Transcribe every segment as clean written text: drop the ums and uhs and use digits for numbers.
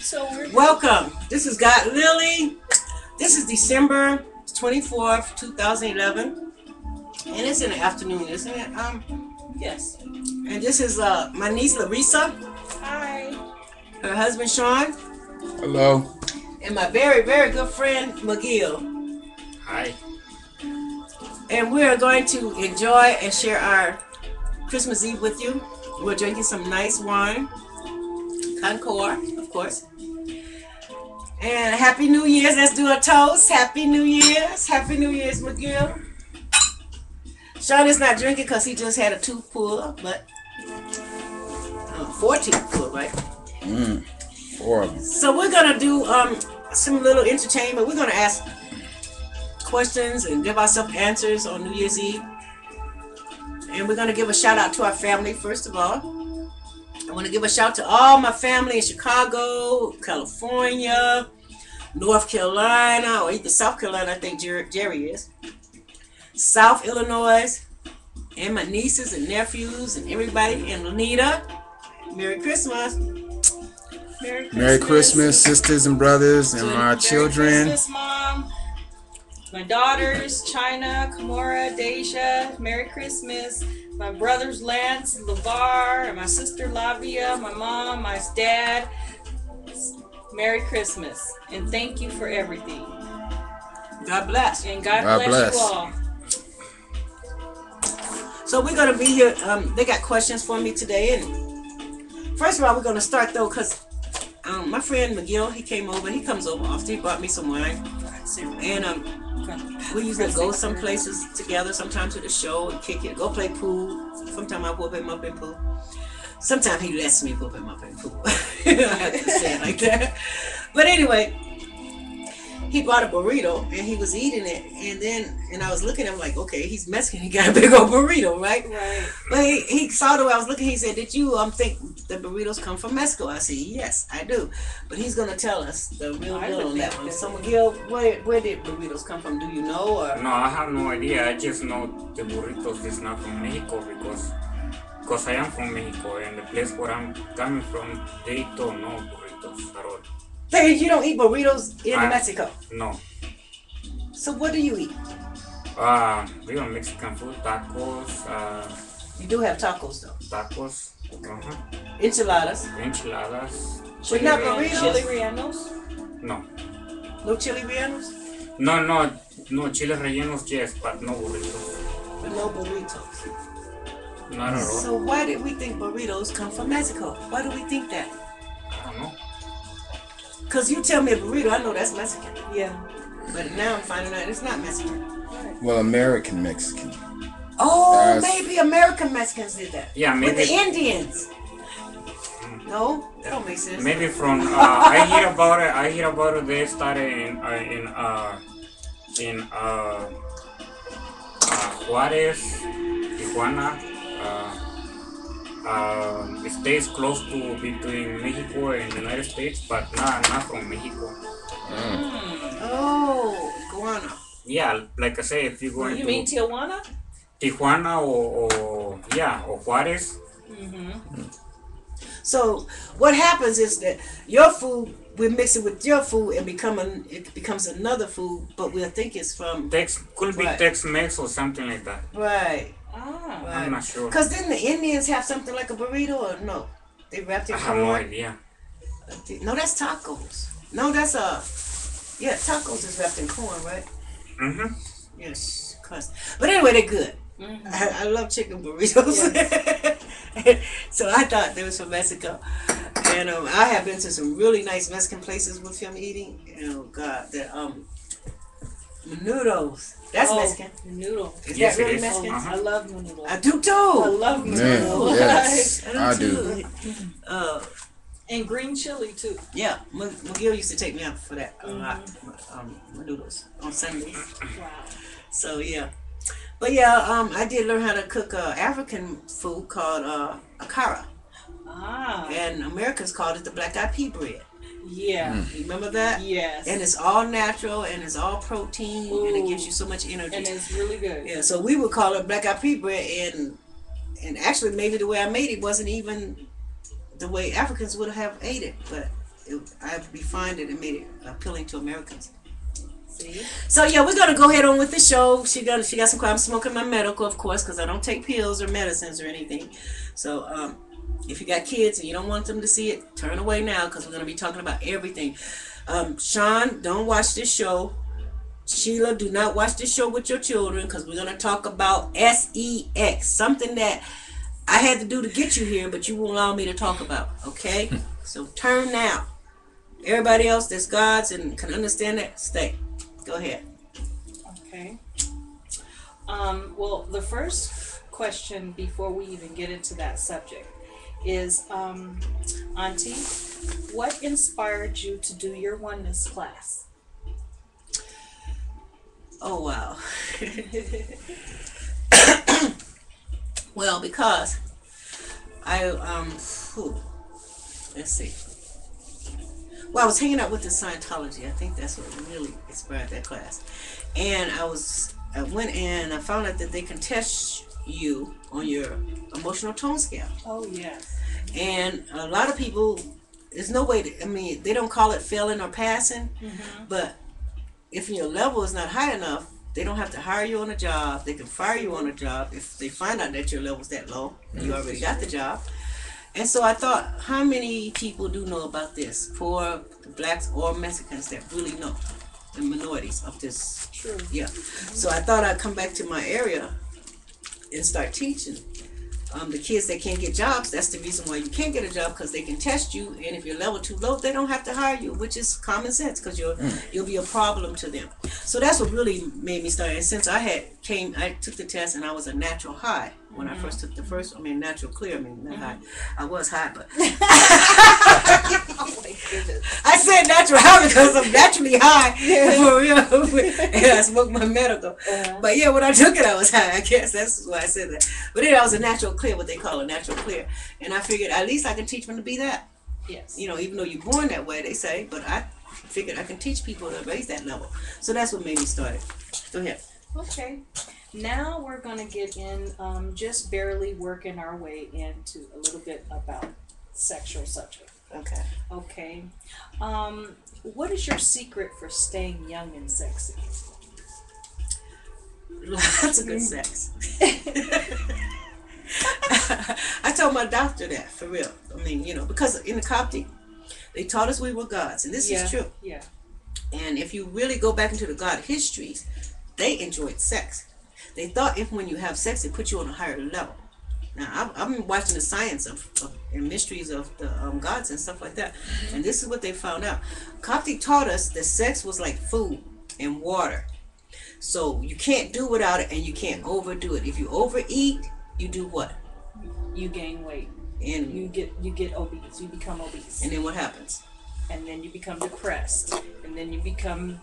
So we're Welcome. This is God Lily. This is December 24th, 2011. And it's in the afternoon, isn't it? yes. And this is my niece Larissa, Hi. her husband Sean, Hello. and my very, very good friend McGill. Hi. And we are going to enjoy and share our Christmas Eve with you. We're drinking some nice wine, Concord, of course. And Happy New Year's. Let's do a toast. Happy New Year's. Happy New Year's, McGill. Sean is not drinking because he just had a tooth pull, but 4 teeth pull, right? Four of them. So we're going to do some little entertainment. We're going to ask questions and give ourselves answers on New Year's Eve. And we're going to give a shout out to our family, first of all. I want to give a shout out to all my family in Chicago, California, North Carolina, or either South Carolina, I think Jerry is. South Illinois, and my nieces and nephews and everybody. And Lanita, Merry Christmas. Merry Christmas, sisters and brothers, and my Merry children. Christmas, Mom. My daughters, China, Kamora, Deja. Merry Christmas. My brothers, Lance, LeVar, and my sister, Lavia. My mom, my dad. Merry Christmas. And thank you for everything. God bless. And God God bless bless. you all. So we're going to be here. They got questions for me today. And first of all, we're going to start, though, because my friend McGill, he came over. He comes over often. He brought me some wine. And we usually go some places together, sometimes to the show and kick it, go play pool. Sometimes I whoop him up in pool. Sometimes he lets me whoop him up in pool. I have to say it like that. But anyway, he bought a burrito and he was eating it. And I was looking at him like, okay, he's Mexican. He got a big old burrito, right? Right. But he saw the way I was looking. He said, did you think the burritos come from Mexico? I said, yes, I do. But he's going to tell us the real deal on that one. So, Miguel, where did burritos come from? Do you know? Or? No, I have no idea. I just know the burritos is not from Mexico because I am from Mexico and the place where I'm coming from, they don't know burritos at all. Hey, you don't eat burritos in Mexico? No. So what do you eat? Real Mexican food, tacos, You do have tacos, though. tacos, Enchiladas. enchiladas. But not burritos? Chili rellenos? No. No chili rellenos? No, chile rellenos, yes, but no burritos. But no burritos. Not at all. So why did we think burritos come from Mexico? Why do we think that? I don't know. Because you tell me a burrito, I know that's Mexican. Yeah. But now I'm finding out it's not Mexican. Well, American Mexican. Oh, Yes. maybe American Mexicans did that. Yeah, With maybe. the Indians. No, that don't make sense. Maybe from I hear about it. They started in Juarez, Tijuana, states close to between Mexico and the United States, but not from Mexico. Oh, guana. Yeah, like I say, if you go You into mean Tijuana? Tijuana or Juarez. Mm-hmm. So what happens is that your food, we mix it with your food and it becomes another food, but we'll think it's from Could be Right. Tex-Mex or something like that. right. Ah. Right. I'm not sure. Because didn't the Indians have something like a burrito or no? They wrapped it I in have no corn? idea. No, that's tacos. No, that's yeah, tacos is wrapped in corn, right? Mm-hmm. Yes, but anyway, they're good. Mm-hmm. I love chicken burritos. So I thought they was from Mexico. And I have been to some really nice Mexican places with him eating. Oh God, the menudos. That's Mexican. Noodle. Is Yes, that it really is. Mexican? Uh-huh. I love noodles. I do I too. love Man, noodles. yes, I do. too. And green chili too. Yeah, McGill used to take me out for that a lot. Menudos on Sundays. Wow. So yeah, but yeah, I did learn how to cook African food called akara, Ah. and Americans called it the black eyed pea bread. Yeah. You remember that? Yes. And it's all natural and it's all protein and it gives you so much energy. And it's really good. Yeah, so we would call it black eyed pea bread, and actually maybe the way I made it wasn't even the way Africans would have ate it, but I refined it and made it appealing to Americans. See? So yeah, we're gonna go ahead on with the show. She got some. I'm smoking my medical, of course, because I don't take pills or medicines or anything. So if you got kids and you don't want them to see it, turn away now, because we're gonna be talking about everything. Sean, don't watch this show. Sheila, do not watch this show with your children, because we're gonna talk about sex, something that I had to do to get you here, but you won't allow me to talk about. Okay, so turn now. Everybody else that's God's and can understand that, stay. Go ahead. Okay. Well, the first question before we even get into that subject is, Auntie, what inspired you to do your oneness class? Oh, wow. Well, because let's see. Well, I was hanging out with the Scientology. I think that's what really inspired that class. And I went in and I found out that they can test you on your emotional tone scale. Oh, yes. And a lot of people, there's no way to, I mean, they don't call it failing or passing, but if your level is not high enough, they don't have to hire you on a job. They can fire you on a job if they find out that your level's that low. You already got the job. And so I thought, how many people do know about this? Poor blacks or Mexicans that really know, the minorities of this. True. Yeah. So I thought I'd come back to my area and start teaching. The kids that can't get jobs, that's the reason why you can't get a job, because they can test you, and if you're level too low, they don't have to hire you, which is common sense, because you'll be a problem to them. So that's what really made me start. And since I took the test and I was a natural high when I first took natural clear, not high. I was high, but Oh my goodness. I said natural high because I'm naturally high for real, and I smoked my medical. But yeah, when I took it, I was high. I guess that's why I said that. But anyway, I was a natural clear, what they call a natural clear, and I figured at least I can teach them to be that. Yes. You know, even though you're born that way, they say, but I figured I can teach people to raise that level. So that's what made me start it. Go ahead. Okay. Now we're going to get in, just barely working our way into a little bit about sexual subject. Okay. Okay. What is your secret for staying young and sexy? Lots of good sex. I told my doctor that, for real. I mean, you know, because in the Coptic, they taught us we were gods, and this is true. Yeah. And if you really go back into the God histories, they enjoyed sex. They thought if when you have sex, it puts you on a higher level. Now, I've been watching the science of and mysteries of the gods and stuff like that, and this is what they found out. Coptic taught us that sex was like food and water. So you can't do without it, and you can't overdo it. If you overeat, you do what? You gain weight. And you get obese. You become obese. And then what happens? And then you become depressed. And then you become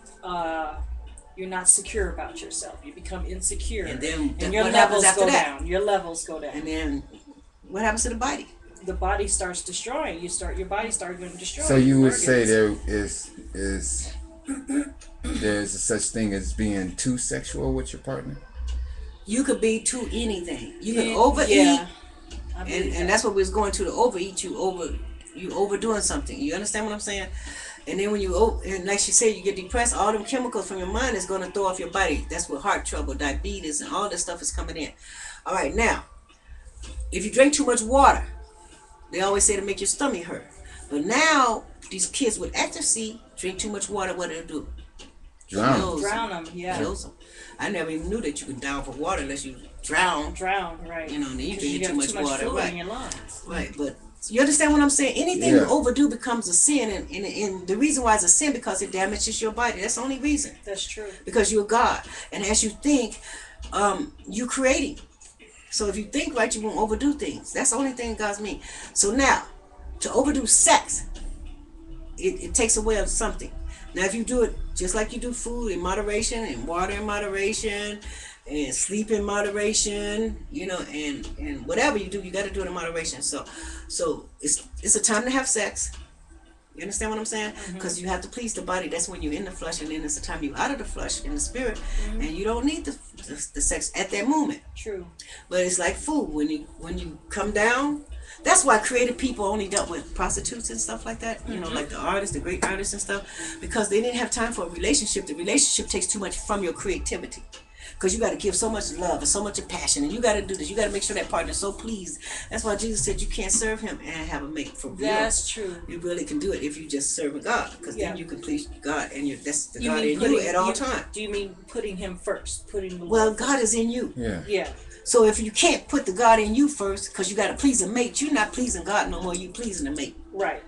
you're not secure about yourself. You become insecure. And then your what levels happens after go that? down. Your levels go down. And then what happens to the body? The body starts destroying. Your body starts going to destroy. So you would organs. say there there's a such thing as being too sexual with your partner? You could be to anything. You can overeat. Yeah. And that's what we was going to. The overeat, you overdoing something. You understand what I'm saying? And then when and like she said, you get depressed, all them chemicals from your mind is going to throw off your body. That's what heart trouble, diabetes, and all this stuff is coming in. All right, now, if you drink too much water, they always say to make your stomach hurt. But now, these kids with active C drink too much water, what do they do? Drown them, yeah. Kills them. I never even knew that you could down for water unless you drown. Drown, right. You know, and then you drink too much water, fluid right? in your lungs. Right, but you understand what I'm saying? Anything you overdo becomes a sin, and the reason why it's a sin because it damages your body. That's the only reason. That's true. Because you're God, and as you think, you're creating. So if you think right, you won't overdo things. That's the only thing God's mean. So now, to overdo sex, it takes away something. Now, if you do it just like you do food in moderation, and water in moderation, and sleep in moderation, you know, and whatever you do, you got to do it in moderation. So it's a time to have sex. You understand what I'm saying? Because you have to please the body. That's when you're in the flesh, and then it's the time you're out of the flesh in the spirit, and you don't need the sex at that moment. True. But it's like food. When you come down, That's why creative people only dealt with prostitutes and stuff like that. You know, like the artists, the great artists and stuff, because they didn't have time for a relationship. The relationship takes too much from your creativity. Because you got to give so much love and so much passion, and you got to do this. You got to make sure that partner's so pleased. That's why Jesus said you can't serve him and have a mate for real. That's true. You really can do it if you just serve God, because then you can please God, and that's the You God mean in you at all times. Do you mean putting him first? Putting the Well, Lord God first? is in you. Yeah. Yeah. So if you can't put the God in you first, because you got to please a mate, you're not pleasing God no more. You pleasing the mate. Right.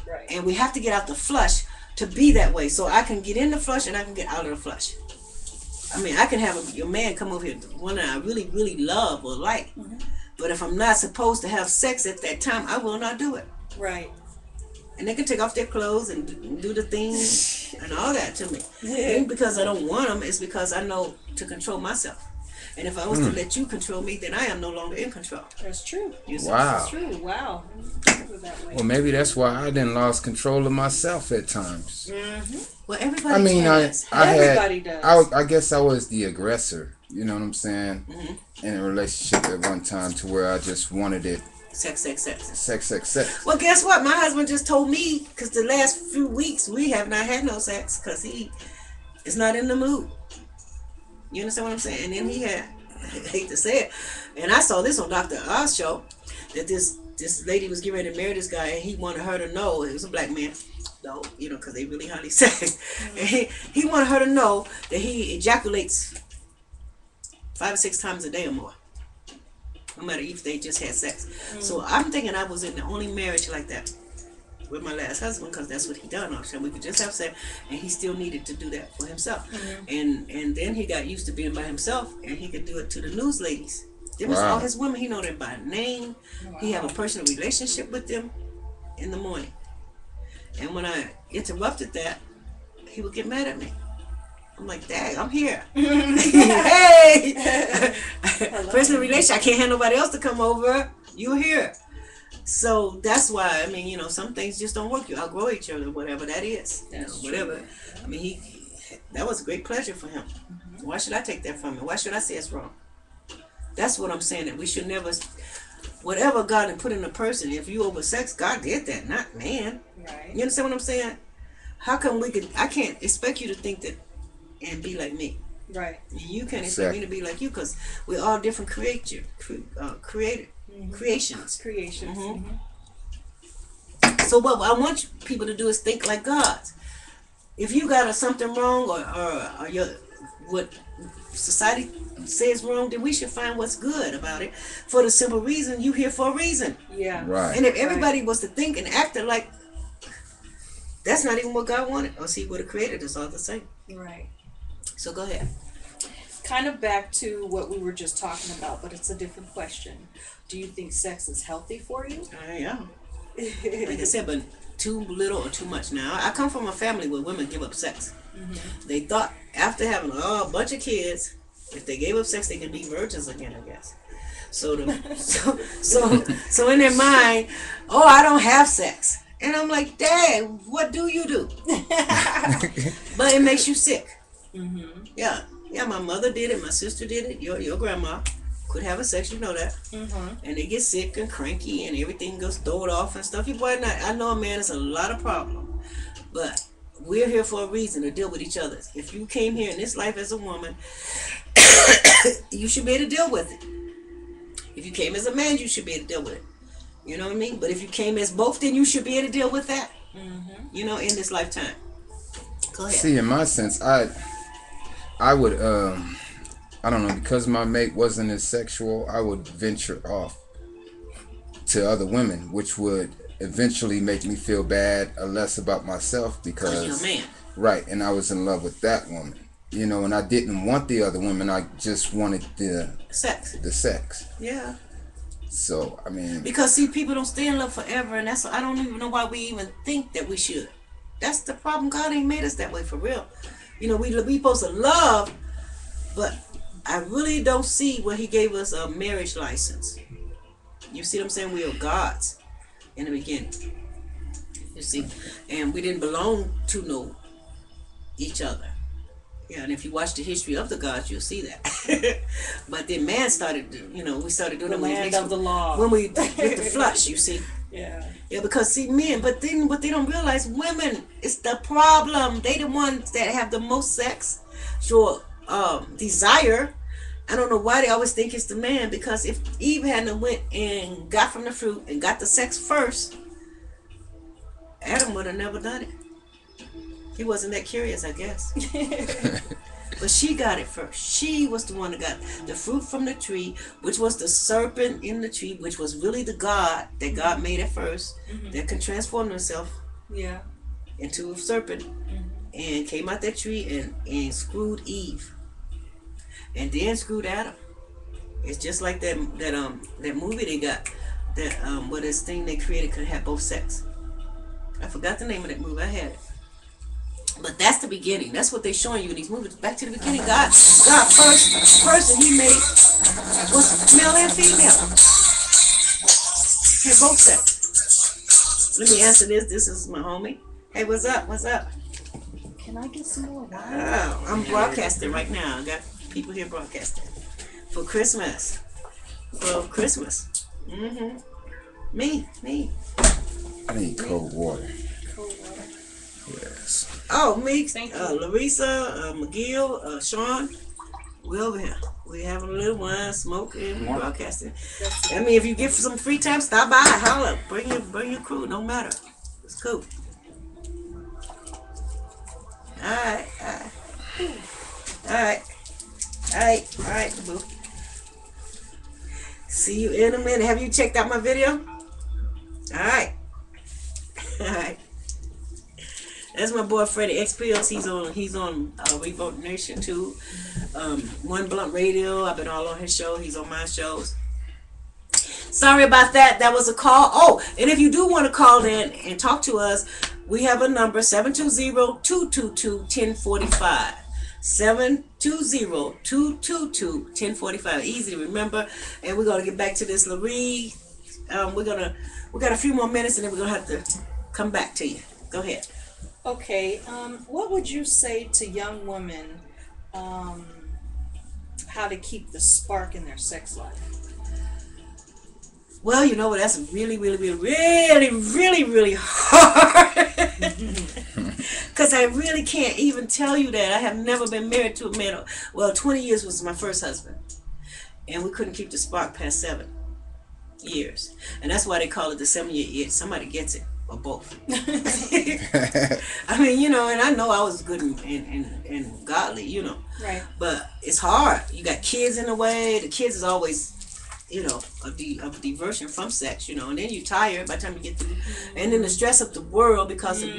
Right. And we have to get out the flesh to be that way. So I can get in the flesh and I can get out of the flesh. I mean, I can have your man come over here, one that I really, really love or like. But if I'm not supposed to have sex at that time, I will not do it. Right. And they can take off their clothes and do the things and all that to me. It ain't because I don't want them. It's because I know to control myself. And if I was to let you control me, then I am no longer in control. That's true. You see? Wow. That's true. Wow. Think of it that way. Well, maybe that's why I didn't lost control of myself at times. Well, everybody I mean, does. Everybody does. I guess I was the aggressor. You know what I'm saying? In a relationship at one time, to where I just wanted it. Sex. Sex. Well, guess what? My husband just told me, because the last few weeks we have not had no sex, because he is not in the mood. You understand what I'm saying? And then he had, I hate to say it, and I saw this on Dr. Oz show, that this lady was getting ready to marry this guy, and he wanted her to know, it was a black man, though, you know, because they really highly sex. And he wanted her to know that he ejaculates 5 or 6 times a day or more, no matter if they just had sex. So I'm thinking I was in the only marriage like that with my last husband, because that's what he done. We could just have sex, and he still needed to do that for himself. And then he got used to being by himself, and he could do it to the news ladies. Them was all his women. He know them by name. He have a personal relationship with them in the morning. And when I interrupted that, he would get mad at me. I'm like, Dad, I'm here. Hey! Personal relationship. I can't have nobody else to come over. You're here. So that's why, I mean, you know, some things just don't work. You outgrow each other, whatever that is. That's whatever. true. I mean, that was a great pleasure for him. Why should I take that from him? Why should I say it's wrong? That's what I'm saying, that we should never, whatever God had put in a person, if you over sex, God did that, not man. Right. You understand what I'm saying? How come I can't expect you to think that and be like me. Right. You can't expect me to be like you, because we're all different creations. Creations. So what I want people to do is think like God. If you got something wrong, or what society says wrong, then we should find what's good about it. For the simple reason, you here for a reason. Yeah. Right. And if everybody was to think and act like that's not even what God wanted, or He would have created us all the same. Right. So go ahead. Kind of back to what we were just talking about, but it's a different question. Do you think sex is healthy for you? Yeah. Like I said, but too little or too much. Now, I come from a family where women give up sex. They thought after having a bunch of kids, if they gave up sex, they could be virgins again, I guess. So in their mind, oh, I don't have sex. And I'm like, Dad, what do you do? But it makes you sick. Yeah, my mother did it, my sister did it, your grandma could have sex, you know that. And they get sick and cranky and everything goes throwed off and stuff. I know, man, it's a lot of problem, but we're here for a reason, to deal with each other. If you came here in this life as a woman, you should be able to deal with it. If you came as a man, you should be able to deal with it. You know what I mean? But if you came as both, then you should be able to deal with that. You know, in this lifetime. Go ahead. See, in my sense, I would, I don't know, because my mate wasn't as sexual, I would venture off to other women, which would eventually make me feel bad or less about myself, because you're a man. Right, and I was in love with that woman. You know, and I didn't want the other woman, I just wanted the sex. Yeah. So, I mean, because see, people don't stay in love forever, and I don't even know why we even think that we should. That's the problem. God ain't made us that way for real. You know, we supposed to love, but I really don't see where He gave us a marriage license. You see what I'm saying? We are God's in the beginning. You see, and we didn't belong to each other. Yeah, and if you watch the history of the gods, you'll see that. But then man started, we started doing The it land of the law. when we with the flush, you see. Yeah. Yeah, because see, men, but then what they don't realize, women, it's the problem. They the ones that have the most sex, sure, desire. I don't know why they always think it's the man, because if Eve hadn't went and got from the fruit and got the sex first, Adam would have never done it. He wasn't that curious, I guess. But she got it first. She was the one that got the fruit from the tree, which was the serpent in the tree, which was really the God that God made at 1st that could transform himself into a serpent and came out that tree and screwed Eve. And then screwed Adam. It's just like that movie they got, that what this thing they created could have both sex. I forgot the name of that movie. I had it. But that's the beginning. That's what they're showing you in these movies. Back to the beginning. God first person he made was male and female. Had both sex. Let me answer this. This is my homie. Hey, what's up? What's up? Can I get some more? Wow, I'm broadcasting right now. I got people here broadcasting for Christmas. For Christmas. Me. I need cold water. Cold water. Yes. Oh, me, Thank you. Larissa, McGill, Sean. We over here. We having a little wine, smoking, broadcasting. I mean, if you get some free time, stop by, holler, bring your crew. No matter. It's cool. All right, boo. See you in a minute. Have you checked out my video? All right. That's my boy Freddie X Pills. He's on Revolt Nation too. One Blunt Radio. I've been all on his show. He's on my shows. Sorry about that. That was a call. Oh, and if you do want to call in and talk to us, we have a number 720-222-1045. 720-222-1045. Easy to remember. And we're gonna get back to this, Larry. We got a few more minutes, and then we're gonna have to come back to you. Go ahead. Okay. What would you say to young women? How to keep the spark in their sex life? Well, you know what? That's really hard. Because I really can't even tell you that. I have never been married to a man. Well, 20 years was my first husband. And we couldn't keep the spark past 7 years. And that's why they call it the 7-year itch. Somebody gets it. Or both. I mean, and I know I was good and godly, Right. But it's hard. You got kids in the way. The kids is always, a diversion from sex, and then you tired by the time you get through. And then the stress of the world, because of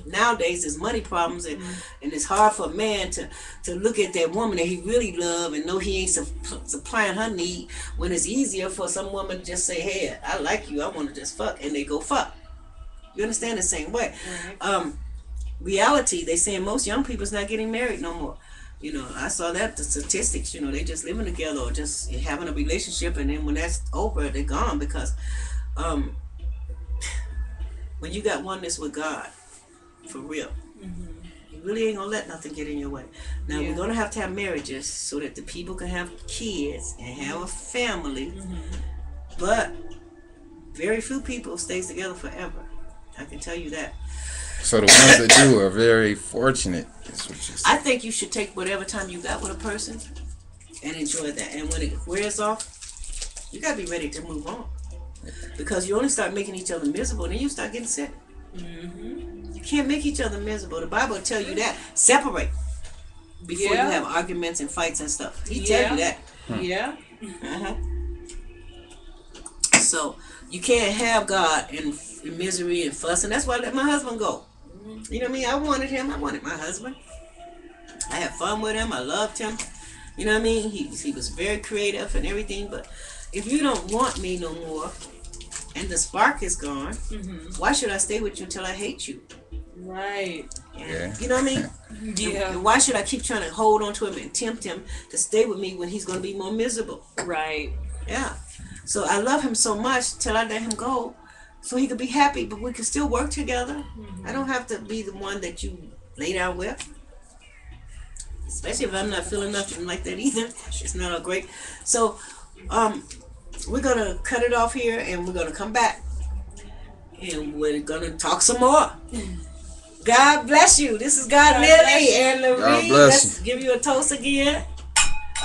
nowadays there's money problems, and it's hard for a man to look at that woman that he really love and know he ain't supplying her need, when it's easier for some woman to just say, hey, I like you, I want to just fuck, and they go fuck. You understand the same way. Right. Reality, they saying most young people's not getting married no more. I saw that, the statistics, they just living together or just having a relationship, and then when that's over, they're gone, because when you got oneness with God, for real, you really ain't gonna let nothing get in your way. Now, we're gonna have to have marriages so that the people can have kids and have a family, but very few people stays together forever. I can tell you that. So the ones that do are very fortunate. Is what you I think you should take whatever time you got with a person and enjoy that. And when it wears off, you gotta be ready to move on, because you only start making each other miserable, and then you start getting sick. You can't make each other miserable. The Bible will tell you that. Separate before you have arguments and fights and stuff. He tell you that. Yeah. So you can't have God in misery and fuss, and that's why I let my husband go. You know what I mean? I wanted him. I wanted my husband. I had fun with him. I loved him. You know what I mean? He was very creative and everything. But if you don't want me no more, and the spark is gone, why should I stay with you until I hate you? Right. Yeah. You know what I mean? Yeah. And why should I keep trying to hold on to him and tempt him to stay with me when he's going to be more miserable? Right. Yeah. So I love him so much till I let him go, so he could be happy, but we could still work together. I don't have to be the one that you lay down with. especially if I'm not feeling nothing like that either. It's not all great. So, we're gonna cut it off here, and we're gonna come back, and we're gonna talk some more. God bless you. This is God Lily and God Lorene. bless Let's give you a toast again.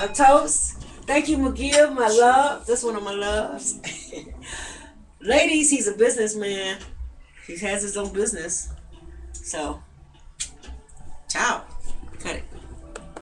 A toast. Thank you, McGill, my love. That's one of my loves. Ladies, he's a businessman. He has his own business. So, ciao. Cut it.